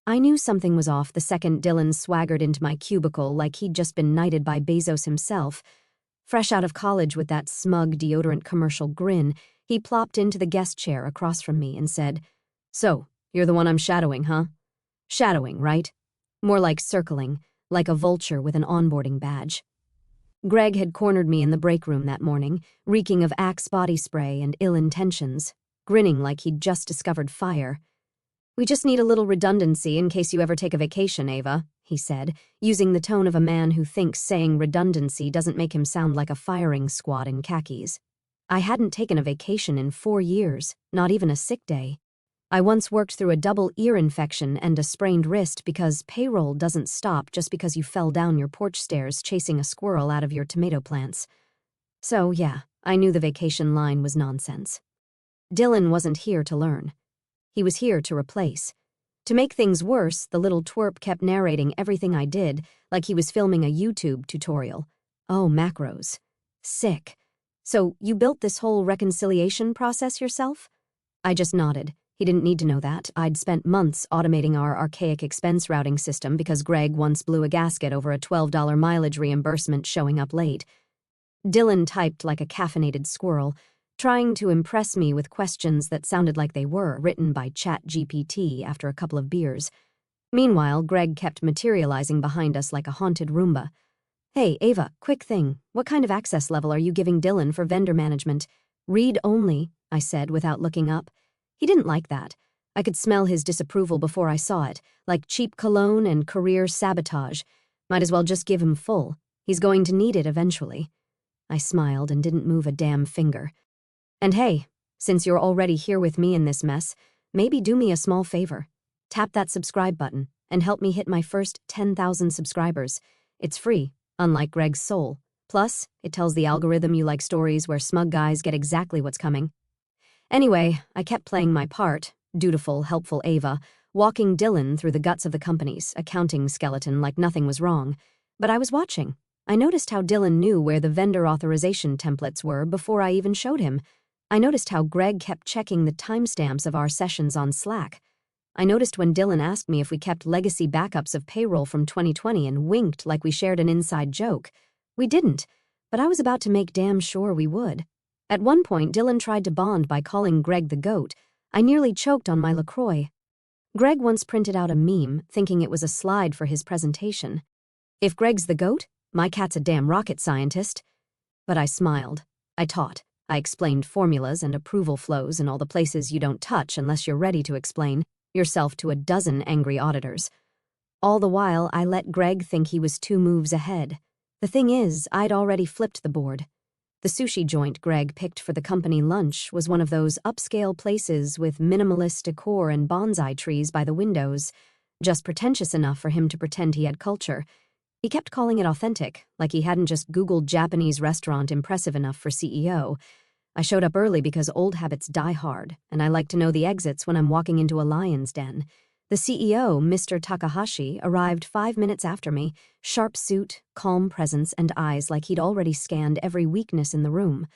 I knew something was off the second Dylan swaggered into my cubicle like he'd just been knighted by Bezos himself. Fresh out of college with that smug deodorant commercial grin, he plopped into the guest chair across from me and said, "So, you're the one I'm shadowing, huh?" Shadowing, right? More like circling, like a vulture with an onboarding badge. Greg had cornered me in the break room that morning, reeking of Axe body spray and ill intentions, grinning like he'd just discovered fire. "We just need a little redundancy in case you ever take a vacation, Ava," he said, using the tone of a man who thinks saying redundancy doesn't make him sound like a firing squad in khakis. I hadn't taken a vacation in 4 years, not even a sick day. I once worked through a double ear infection and a sprained wrist because payroll doesn't stop just because you fell down your porch stairs chasing a squirrel out of your tomato plants. So, yeah, I knew the vacation line was nonsense. Dylan wasn't here to learn. He was here to replace. To make things worse, the little twerp kept narrating everything I did like he was filming a YouTube tutorial. Oh, macros. Sick. "So, you built this whole reconciliation process yourself?" I just nodded. He didn't need to know that. I'd spent months automating our archaic expense routing system because Greg once blew a gasket over a $12 mileage reimbursement showing up late. Dylan typed like a caffeinated squirrel, trying to impress me with questions that sounded like they were written by ChatGPT after a couple of beers. Meanwhile, Greg kept materializing behind us like a haunted Roomba. "Hey, Ava, quick thing. What kind of access level are you giving Dylan for vendor management?" "Read only," I said without looking up. He didn't like that. I could smell his disapproval before I saw it, like cheap cologne and career sabotage. Might as well just give him full. He's going to need it eventually. I smiled and didn't move a damn finger. "And hey, since you're already here with me in this mess, maybe do me a small favor. Tap that subscribe button and help me hit my first 10,000 subscribers. It's free, unlike Greg's soul. Plus, it tells the algorithm you like stories where smug guys get exactly what's coming." Anyway, I kept playing my part, dutiful, helpful Ava, walking Dylan through the guts of the company's accounting skeleton like nothing was wrong. But I was watching. I noticed how Dylan knew where the vendor authorization templates were before I even showed him. I noticed how Greg kept checking the timestamps of our sessions on Slack. I noticed when Dylan asked me if we kept legacy backups of payroll from 2020 and winked like we shared an inside joke. We didn't, but I was about to make damn sure we would. At one point, Dylan tried to bond by calling Greg the goat. I nearly choked on my LaCroix. Greg once printed out a meme, thinking it was a slide for his presentation. "If Greg's the goat, my cat's a damn rocket scientist." But I smiled. I taught. I explained formulas and approval flows in all the places you don't touch unless you're ready to explain yourself to a dozen angry auditors. All the while, I let Greg think he was 2 moves ahead. The thing is, I'd already flipped the board. The sushi joint Greg picked for the company lunch was one of those upscale places with minimalist decor and bonsai trees by the windows, just pretentious enough for him to pretend he had culture. He kept calling it authentic, like he hadn't just Googled Japanese restaurant impressive enough for CEO. I showed up early because old habits die hard, and I like to know the exits when I'm walking into a lion's den. The CEO, Mr. Takahashi, arrived 5 minutes after me, sharp suit, calm presence, and eyes like he'd already scanned every weakness in the room.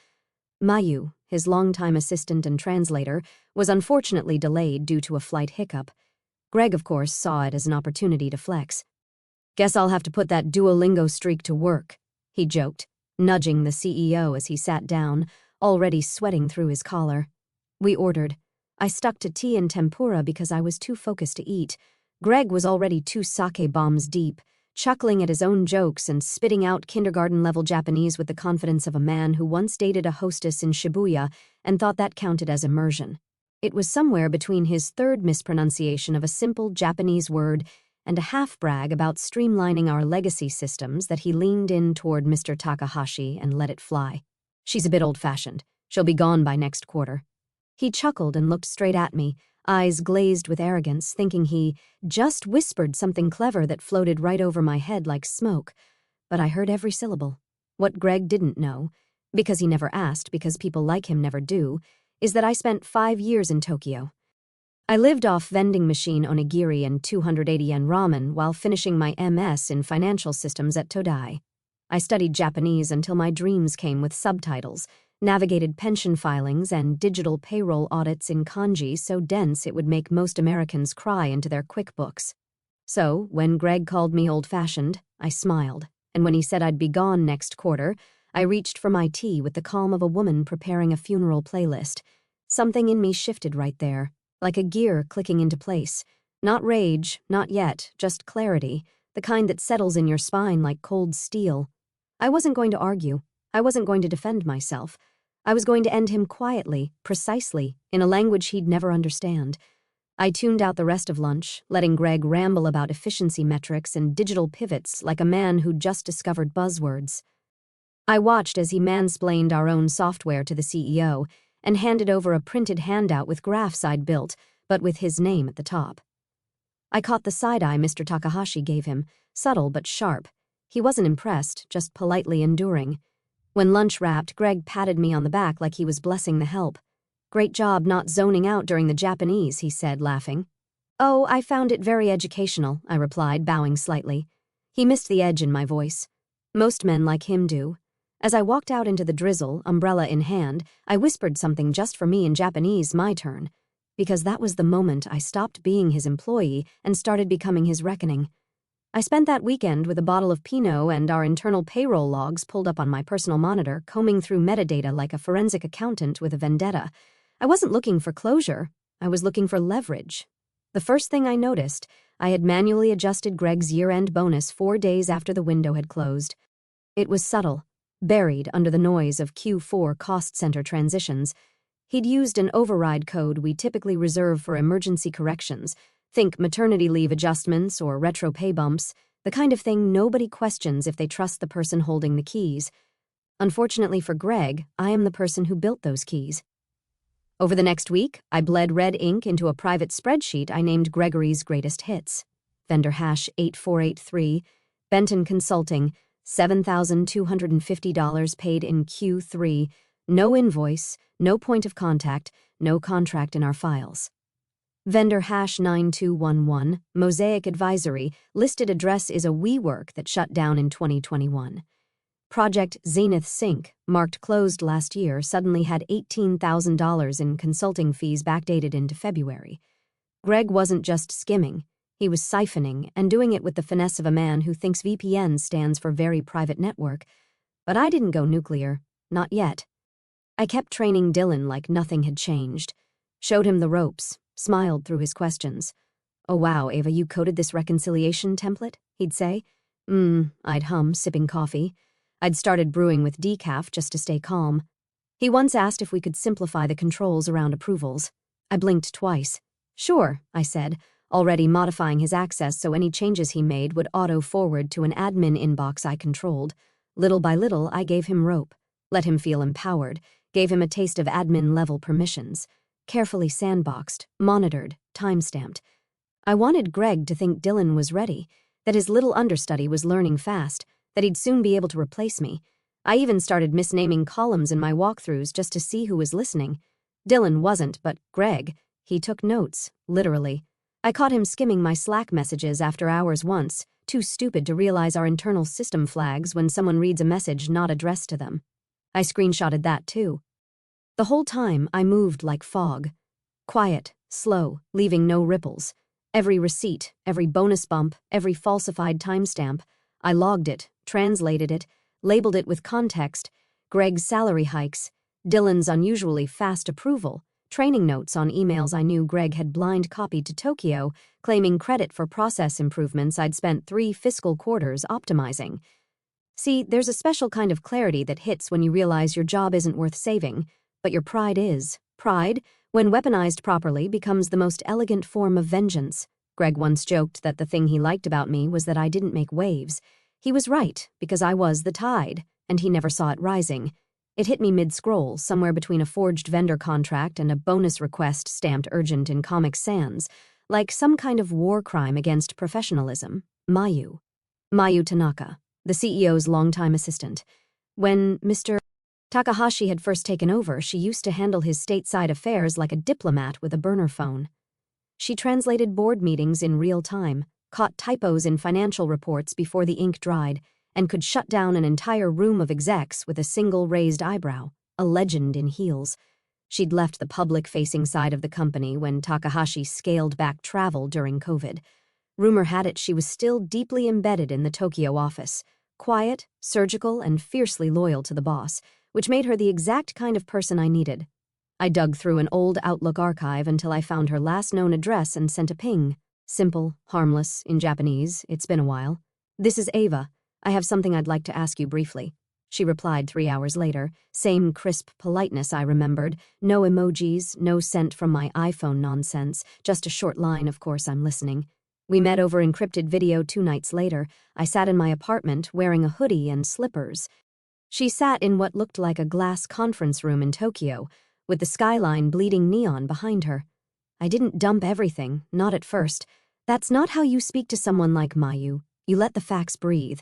Mayu, his longtime assistant and translator, was unfortunately delayed due to a flight hiccup. Greg, of course, saw it as an opportunity to flex. "Guess I'll have to put that Duolingo streak to work," he joked, nudging the CEO as he sat down, already sweating through his collar. We ordered. I stuck to tea and tempura because I was too focused to eat. Greg was already 2 sake bombs deep, chuckling at his own jokes and spitting out kindergarten-level Japanese with the confidence of a man who once dated a hostess in Shibuya and thought that counted as immersion. It was somewhere between his 3rd mispronunciation of a simple Japanese word and a half-brag about streamlining our legacy systems that he leaned in toward Mr. Takahashi and let it fly. "She's a bit old-fashioned. She'll be gone by next quarter." He chuckled and looked straight at me, eyes glazed with arrogance, thinking he just whispered something clever that floated right over my head like smoke. But I heard every syllable. What Greg didn't know, because he never asked, because people like him never do, is that I spent 5 years in Tokyo. I lived off vending machine onigiri and 280 yen ramen while finishing my MS in financial systems at Todai. I studied Japanese until my dreams came with subtitles, navigated pension filings and digital payroll audits in kanji so dense it would make most Americans cry into their QuickBooks. So, when Greg called me old-fashioned, I smiled, and when he said I'd be gone next quarter, I reached for my tea with the calm of a woman preparing a funeral playlist. Something in me shifted right there, like a gear clicking into place. Not rage, not yet, just clarity, the kind that settles in your spine like cold steel. I wasn't going to argue. I wasn't going to defend myself. I was going to end him quietly, precisely, in a language he'd never understand. I tuned out the rest of lunch, letting Greg ramble about efficiency metrics and digital pivots like a man who'd just discovered buzzwords. I watched as he mansplained our own software to the CEO and handed over a printed handout with graphs I'd built, but with his name at the top. I caught the side-eye Mr. Takahashi gave him, subtle but sharp. He wasn't impressed, just politely enduring. When lunch wrapped, Greg patted me on the back like he was blessing the help. "Great job not zoning out during the Japanese," he said, laughing. "Oh, I found it very educational," I replied, bowing slightly. He missed the edge in my voice. Most men like him do. As I walked out into the drizzle, umbrella in hand, I whispered something just for me in Japanese, my turn. Because that was the moment I stopped being his employee and started becoming his reckoning. I spent that weekend with a bottle of Pinot and our internal payroll logs pulled up on my personal monitor, combing through metadata like a forensic accountant with a vendetta. I wasn't looking for closure. I was looking for leverage. The first thing I noticed, I had manually adjusted Greg's year-end bonus 4 days after the window had closed. It was subtle, buried under the noise of Q4 cost center transitions. He'd used an override code we typically reserve for emergency corrections. Think maternity leave adjustments or retro pay bumps, the kind of thing nobody questions if they trust the person holding the keys. Unfortunately for Greg, I am the person who built those keys. Over the next week, I bled red ink into a private spreadsheet I named Gregory's Greatest Hits. Vendor hash 8483, Benton Consulting, $7,250 paid in Q3, no invoice, no point of contact, no contract in our files. Vendor hash 9211, Mosaic Advisory, listed address is a WeWork that shut down in 2021. Project Zenith Sync, marked closed last year, suddenly had $18,000 in consulting fees backdated into February. Greg wasn't just skimming, he was siphoning and doing it with the finesse of a man who thinks VPN stands for Very Private Network. But I didn't go nuclear, not yet. I kept training Dylan like nothing had changed, showed him the ropes, smiled through his questions. "Oh wow, Ava, you coded this reconciliation template?" he'd say. I'd hum, sipping coffee. I'd started brewing with decaf just to stay calm. He once asked if we could simplify the controls around approvals. I blinked twice. "Sure," I said, already modifying his access so any changes he made would auto-forward to an admin inbox I controlled. Little by little, I gave him rope, let him feel empowered, gave him a taste of admin-level permissions. Carefully sandboxed, monitored, time-stamped. I wanted Greg to think Dylan was ready, that his little understudy was learning fast, that he'd soon be able to replace me. I even started misnaming columns in my walkthroughs just to see who was listening. Dylan wasn't, but Greg, he took notes, literally. I caught him skimming my Slack messages after hours once, too stupid to realize our internal system flags when someone reads a message not addressed to them. I screenshotted that too. The whole time, I moved like fog. Quiet, slow, leaving no ripples. Every receipt, every bonus bump, every falsified timestamp. I logged it, translated it, labeled it with context. Greg's salary hikes, Dylan's unusually fast approval, training notes on emails I knew Greg had blind copied to Tokyo, claiming credit for process improvements I'd spent 3 fiscal quarters optimizing. See, there's a special kind of clarity that hits when you realize your job isn't worth saving, but your pride is. Pride, when weaponized properly, becomes the most elegant form of vengeance. Greg once joked that the thing he liked about me was that I didn't make waves. He was right, because I was the tide, and he never saw it rising. It hit me mid-scroll, somewhere between a forged vendor contract and a bonus request stamped urgent in Comic Sans, like some kind of war crime against professionalism. Mayu Tanaka, the CEO's longtime assistant. When Mr. Takahashi had first taken over, she used to handle his stateside affairs like a diplomat with a burner phone. She translated board meetings in real time, caught typos in financial reports before the ink dried, and could shut down an entire room of execs with a single raised eyebrow, a legend in heels. She'd left the public-facing side of the company when Takahashi scaled back travel during COVID. Rumor had it she was still deeply embedded in the Tokyo office, quiet, surgical, and fiercely loyal to the boss, which made her the exact kind of person I needed. I dug through an old Outlook archive until I found her last known address and sent a ping. Simple, harmless, in Japanese. It's been a while. "This is Ava. I have something I'd like to ask you briefly." She replied 3 hours later. Same crisp politeness I remembered. No emojis, no sent from my iPhone nonsense. Just a short line, "Of course I'm listening." We met over encrypted video 2 nights later. I sat in my apartment wearing a hoodie and slippers. She sat in what looked like a glass conference room in Tokyo, with the skyline bleeding neon behind her. I didn't dump everything, not at first. That's not how you speak to someone like Mayu. You let the facts breathe.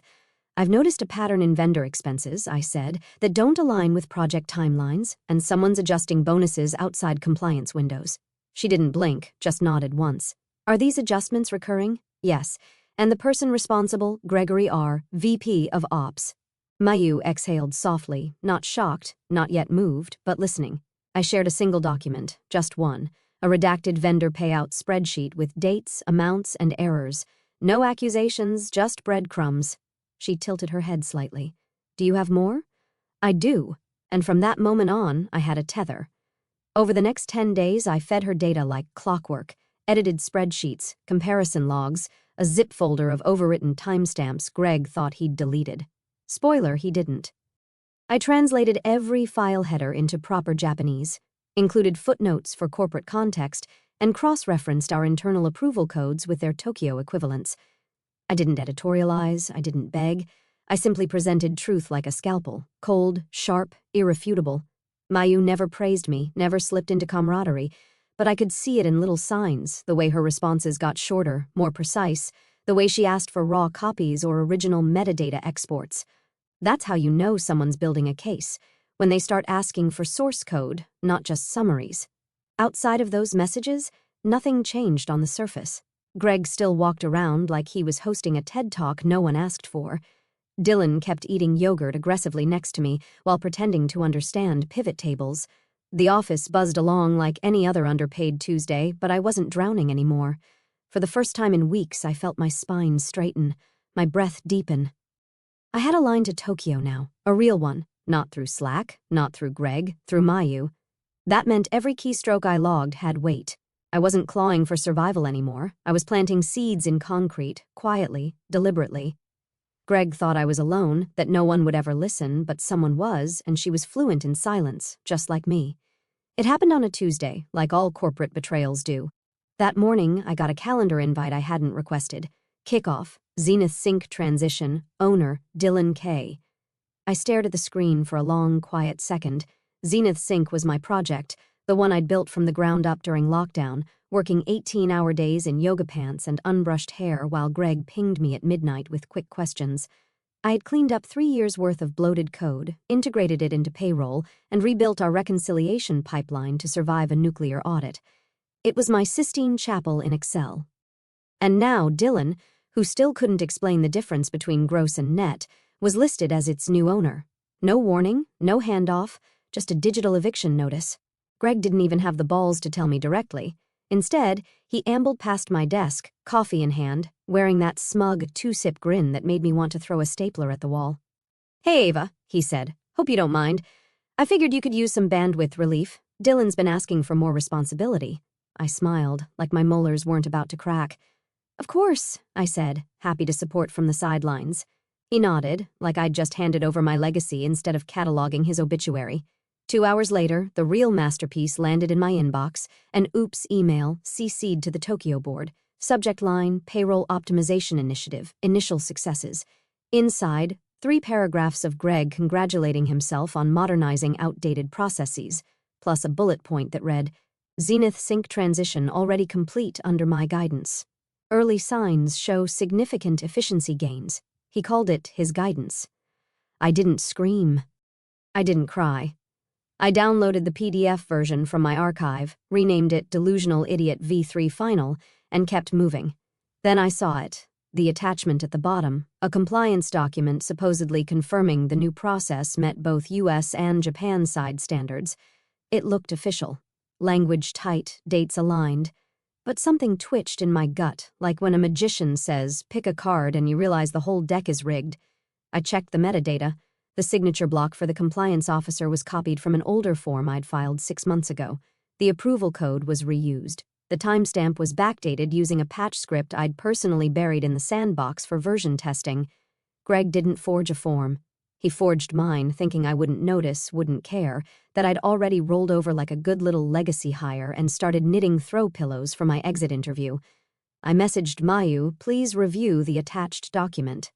"I've noticed a pattern in vendor expenses," I said, "that don't align with project timelines, and someone's adjusting bonuses outside compliance windows." She didn't blink, just nodded once. "Are these adjustments recurring?" "Yes. And the person responsible, Gregory R., VP of Ops." Mayu exhaled softly, not shocked, not yet moved, but listening. I shared a single document, just one, a redacted vendor payout spreadsheet with dates, amounts, and errors. No accusations, just breadcrumbs. She tilted her head slightly. "Do you have more?" "I do." And from that moment on, I had a tether. Over the next 10 days, I fed her data like clockwork, edited spreadsheets, comparison logs, a zip folder of overwritten timestamps Greg thought he'd deleted. Spoiler, he didn't. I translated every file header into proper Japanese, included footnotes for corporate context, and cross-referenced our internal approval codes with their Tokyo equivalents. I didn't editorialize, I didn't beg. I simply presented truth like a scalpel, cold, sharp, irrefutable. Mayu never praised me, never slipped into camaraderie, but I could see it in little signs, the way her responses got shorter, more precise, the way she asked for raw copies or original metadata exports. That's how you know someone's building a case, when they start asking for source code, not just summaries. Outside of those messages, nothing changed on the surface. Greg still walked around like he was hosting a TED Talk no one asked for. Dylan kept eating yogurt aggressively next to me while pretending to understand pivot tables. The office buzzed along like any other underpaid Tuesday, but I wasn't drowning anymore. For the first time in weeks, I felt my spine straighten, my breath deepen. I had a line to Tokyo now, a real one, not through Slack, not through Greg, through Mayu. That meant every keystroke I logged had weight. I wasn't clawing for survival anymore. I was planting seeds in concrete, quietly, deliberately. Greg thought I was alone, that no one would ever listen, but someone was, and she was fluent in silence, just like me. It happened on a Tuesday, like all corporate betrayals do. That morning, I got a calendar invite I hadn't requested. Kickoff, Zenith Sync transition, owner, Dylan K. I stared at the screen for a long, quiet second. Zenith Sync was my project, the one I'd built from the ground up during lockdown, working 18-hour days in yoga pants and unbrushed hair while Greg pinged me at midnight with quick questions. I had cleaned up 3 years' worth of bloated code, integrated it into payroll, and rebuilt our reconciliation pipeline to survive a nuclear audit. It was my Sistine Chapel in Excel. And now Dylan, who still couldn't explain the difference between gross and net, was listed as its new owner. No warning, no handoff, just a digital eviction notice. Greg didn't even have the balls to tell me directly. Instead, he ambled past my desk, coffee in hand, wearing that smug two-sip grin that made me want to throw a stapler at the wall. "Hey, Ava," he said. "Hope you don't mind. I figured you could use some bandwidth relief. Dylan's been asking for more responsibility." I smiled, like my molars weren't about to crack. "Of course," I said, happy to support from the sidelines. He nodded, like I'd just handed over my legacy instead of cataloging his obituary. 2 hours later, the real masterpiece landed in my inbox, an oops email CC'd to the Tokyo board. Subject line, Payroll Optimization Initiative, Initial Successes. Inside, 3 paragraphs of Greg congratulating himself on modernizing outdated processes, plus a bullet point that read, "Zenith Sync transition already complete under my guidance. Early signs show significant efficiency gains." He called it his guidance. I didn't scream. I didn't cry. I downloaded the PDF version from my archive, renamed it Delusional Idiot V3 Final, and kept moving. Then I saw it, the attachment at the bottom, a compliance document supposedly confirming the new process met both US and Japan side standards. It looked official. Language tight, dates aligned. but something twitched in my gut, like when a magician says, pick a card and you realize the whole deck is rigged. I checked the metadata. The signature block for the compliance officer was copied from an older form I'd filed 6 months ago. The approval code was reused. The timestamp was backdated using a patch script I'd personally buried in the sandbox for version testing. Greg didn't forge a form. He forged mine, thinking I wouldn't notice, wouldn't care, that I'd already rolled over like a good little legacy hire and started knitting throw pillows for my exit interview. I messaged Mayu, please review the attached document.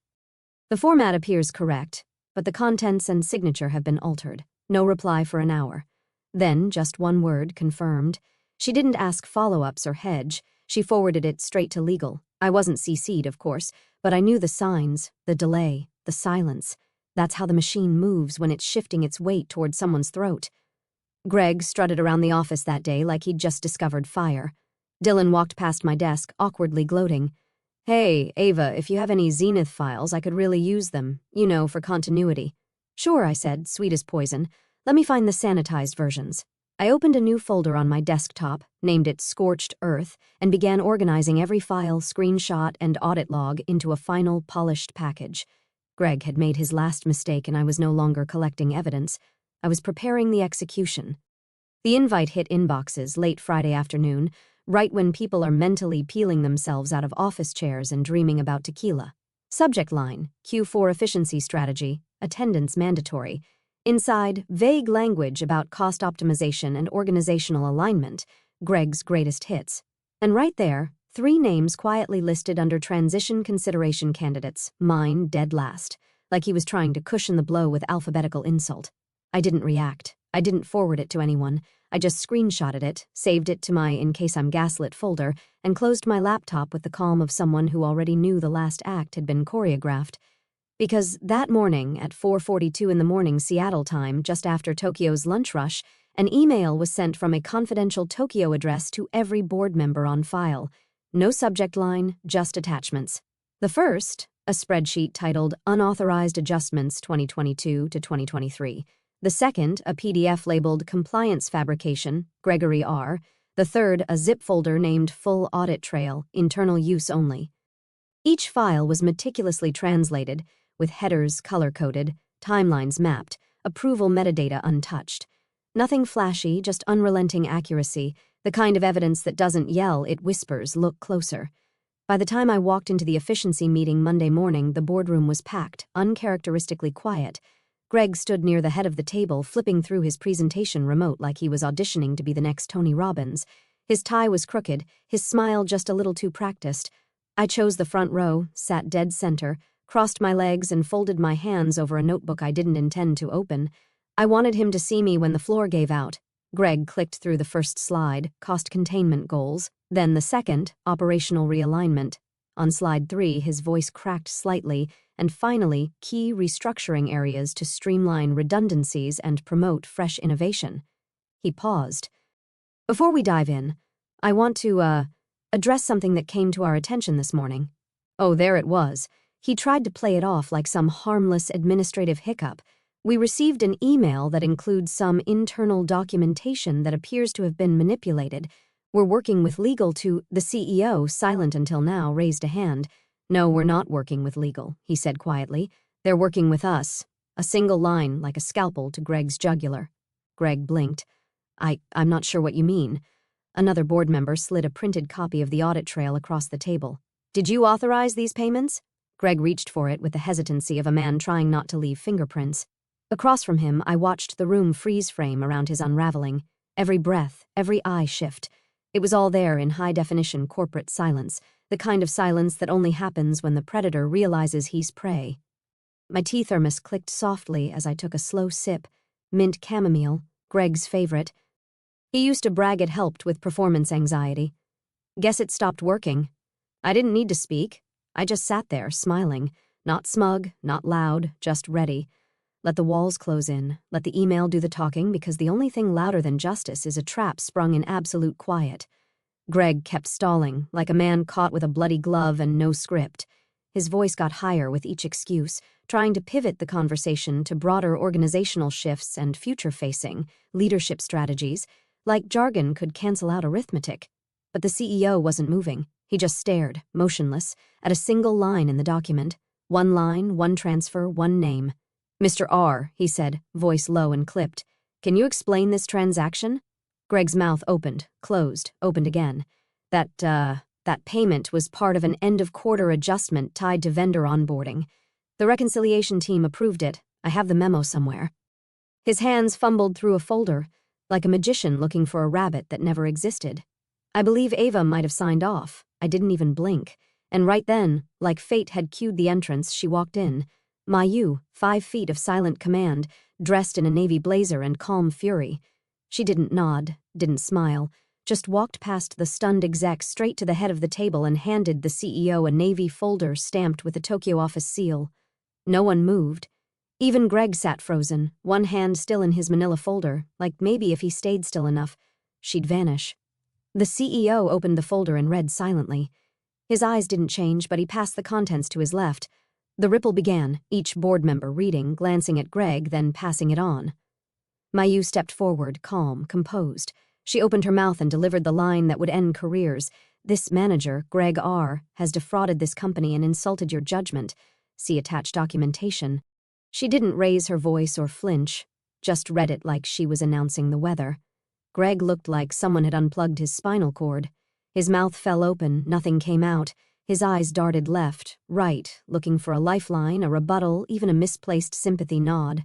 The format appears correct, but the contents and signature have been altered. No reply for an hour. Then, just one word, confirmed. She didn't ask follow-ups or hedge. She forwarded it straight to legal. I wasn't CC'd, of course, but I knew the signs, the delay, the silence. That's how the machine moves when it's shifting its weight toward someone's throat. Greg strutted around the office that day like he'd just discovered fire. Dylan walked past my desk, awkwardly gloating. Hey, Ava, if you have any Zenith files, I could really use them, for continuity. Sure, I said, sweet as poison. Let me find the sanitized versions. I opened a new folder on my desktop, named it Scorched Earth, and began organizing every file, screenshot, and audit log into a final, polished package. Greg had made his last mistake and I was no longer collecting evidence. I was preparing the execution. The invite hit inboxes late Friday afternoon, right when people are mentally peeling themselves out of office chairs and dreaming about tequila. Subject line, Q4 efficiency strategy, attendance mandatory. Inside, vague language about cost optimization and organizational alignment, Greg's greatest hits. And right there, 3 names quietly listed under transition consideration candidates, mine dead last, like he was trying to cushion the blow with alphabetical insult. I didn't react. I didn't forward it to anyone. I just screenshotted it, saved it to my in case I'm gaslit folder, and closed my laptop with the calm of someone who already knew the last act had been choreographed. Because that morning, at 4:42 in the morning Seattle time, just after Tokyo's lunch rush, an email was sent from a confidential Tokyo address to every board member on file. No subject line, just attachments. The first, a spreadsheet titled Unauthorized Adjustments 2022 to 2023. The second, a PDF labeled Compliance Fabrication, Gregory R. The third, a zip folder named Full Audit Trail, Internal Use Only. Each file was meticulously translated, with headers color-coded, timelines mapped, approval metadata untouched. Nothing flashy, just unrelenting accuracy, the kind of evidence that doesn't yell, it whispers, look closer. By the time I walked into the efficiency meeting Monday morning, the boardroom was packed, uncharacteristically quiet. Greg stood near the head of the table, flipping through his presentation remote like he was auditioning to be the next Tony Robbins. His tie was crooked, his smile just a little too practiced. I chose the front row, sat dead center, crossed my legs and folded my hands over a notebook I didn't intend to open. I wanted him to see me when the floor gave out. Greg clicked through the first slide, cost containment goals, then the second, operational realignment. On slide 3, his voice cracked slightly, and finally, key restructuring areas to streamline redundancies and promote fresh innovation. He paused. Before we dive in, I want to, address something that came to our attention this morning. Oh, there it was. He tried to play it off like some harmless administrative hiccup. We received an email that includes some internal documentation that appears to have been manipulated. We're working with legal to... The CEO, silent until now, raised a hand. No, we're not working with legal, he said quietly. They're working with us. A single line, like a scalpel, to Greg's jugular. Greg blinked. I'm not sure what you mean. Another board member slid a printed copy of the audit trail across the table. Did you authorize these payments? Greg reached for it with the hesitancy of a man trying not to leave fingerprints. Across from him, I watched the room freeze frame around his unraveling. Every breath, every eye shift. It was all there in high-definition corporate silence, the kind of silence that only happens when the predator realizes he's prey. My tea thermos clicked softly as I took a slow sip. Mint chamomile, Greg's favorite. He used to brag it helped with performance anxiety. Guess it stopped working. I didn't need to speak. I just sat there, smiling. Not smug, not loud, just ready. Let the walls close in. Let the email do the talking, because the only thing louder than justice is a trap sprung in absolute quiet. Greg kept stalling, like a man caught with a bloody glove and no script. His voice got higher with each excuse, trying to pivot the conversation to broader organizational shifts and future-facing, leadership strategies, like jargon could cancel out arithmetic. but the CEO wasn't moving. He just stared, motionless, at a single line in the document. One line, one transfer, one name. "Mr. R," he said, voice low and clipped. "Can you explain this transaction?" Greg's mouth opened, closed, opened again. That payment was part of an end-of-quarter adjustment tied to vendor onboarding. The reconciliation team approved it. I have the memo somewhere. His hands fumbled through a folder, like a magician looking for a rabbit that never existed. I believe Ava might have signed off. I didn't even blink. And right then, like fate had cued the entrance, she walked in. Mayu, 5 feet of silent command, dressed in a navy blazer and calm fury. She didn't nod, didn't smile, just walked past the stunned exec straight to the head of the table and handed the CEO a navy folder stamped with the Tokyo office seal. No one moved. Even Greg sat frozen, one hand still in his manila folder, like maybe if he stayed still enough, she'd vanish. The CEO opened the folder and read silently. His eyes didn't change, but he passed the contents to his left. The ripple began, each board member reading, glancing at Greg, then passing it on. Mayu stepped forward, calm, composed. She opened her mouth and delivered the line that would end careers. "This manager, Greg R., has defrauded this company and insulted your judgment. See attached documentation." She didn't raise her voice or flinch, just read it like she was announcing the weather. Greg looked like someone had unplugged his spinal cord. His mouth fell open, nothing came out. His eyes darted left, right, looking for a lifeline, a rebuttal, even a misplaced sympathy nod.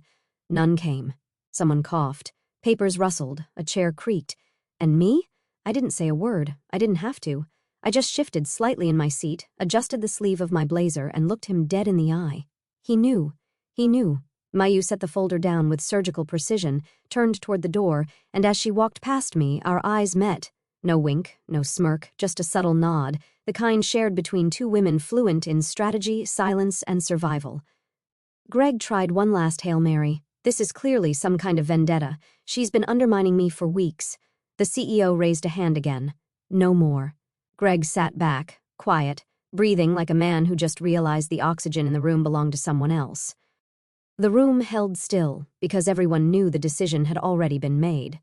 None came. Someone coughed. Papers rustled. A chair creaked. And me? I didn't say a word. I didn't have to. I just shifted slightly in my seat, adjusted the sleeve of my blazer, and looked him dead in the eye. He knew. He knew. Mayu set the folder down with surgical precision, turned toward the door, and as she walked past me, our eyes met. No wink, no smirk, just a subtle nod, the kind shared between two women fluent in strategy, silence, and survival. Greg tried one last Hail Mary. "This is clearly some kind of vendetta. She's been undermining me for weeks." The CEO raised a hand again. No more. Greg sat back, quiet, breathing like a man who just realized the oxygen in the room belonged to someone else. The room held still, because everyone knew the decision had already been made.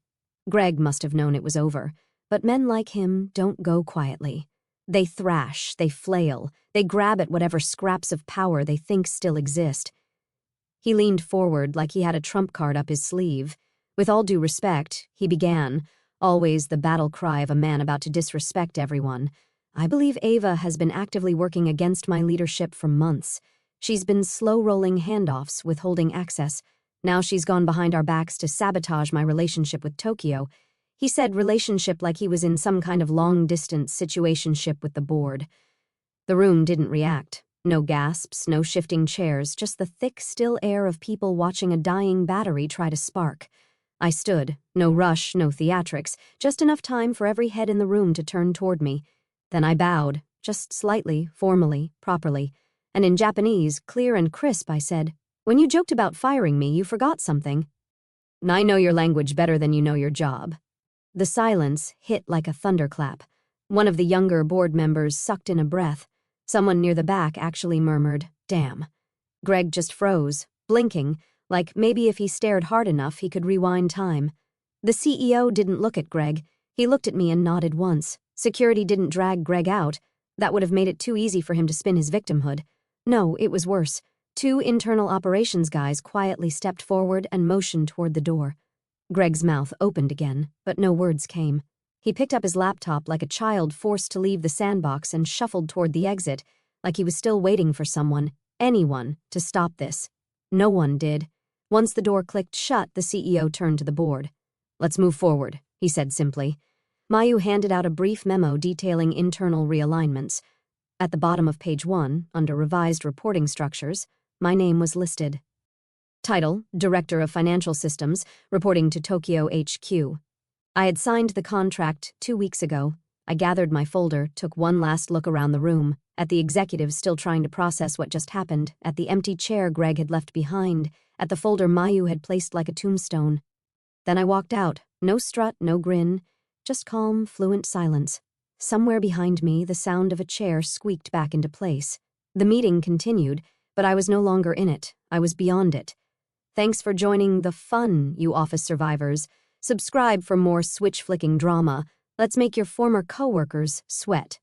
Greg must have known it was over, but men like him don't go quietly. They thrash, they flail, they grab at whatever scraps of power they think still exist. He leaned forward like he had a trump card up his sleeve. "With all due respect," he began, always the battle cry of a man about to disrespect everyone, "I believe Ava has been actively working against my leadership for months. She's been slow-rolling handoffs, withholding access. Now she's gone behind our backs to sabotage my relationship with Tokyo." He said relationship like he was in some kind of long-distance situationship with the board. The room didn't react. No gasps, no shifting chairs, just the thick, still air of people watching a dying battery try to spark. I stood. No rush, no theatrics, just enough time for every head in the room to turn toward me. Then I bowed, just slightly, formally, properly. And in Japanese, clear and crisp, I said, "When you joked about firing me, you forgot something. I know your language better than you know your job." The silence hit like a thunderclap. One of the younger board members sucked in a breath. Someone near the back actually murmured, "Damn." Greg just froze, blinking, like maybe if he stared hard enough he could rewind time. The CEO didn't look at Greg. He looked at me and nodded once. Security didn't drag Greg out. That would have made it too easy for him to spin his victimhood. No, it was worse. 2 internal operations guys quietly stepped forward and motioned toward the door. Greg's mouth opened again, but no words came. He picked up his laptop like a child forced to leave the sandbox and shuffled toward the exit, like he was still waiting for someone, anyone, to stop this. No one did. Once the door clicked shut, the CEO turned to the board. "Let's move forward," he said simply. Mayu handed out a brief memo detailing internal realignments. At the bottom of page 1, under revised reporting structures, my name was listed. Title, Director of Financial Systems, reporting to Tokyo HQ. I had signed the contract 2 weeks ago. I gathered my folder, took one last look around the room, at the executives still trying to process what just happened, at the empty chair Greg had left behind, at the folder Mayu had placed like a tombstone. Then I walked out, no strut, no grin, just calm, fluent silence. Somewhere behind me, the sound of a chair squeaked back into place. The meeting continued, but I was no longer in it. I was beyond it. Thanks for joining the fun, you office survivors. Subscribe for more switch-flicking drama. Let's make your former coworkers sweat.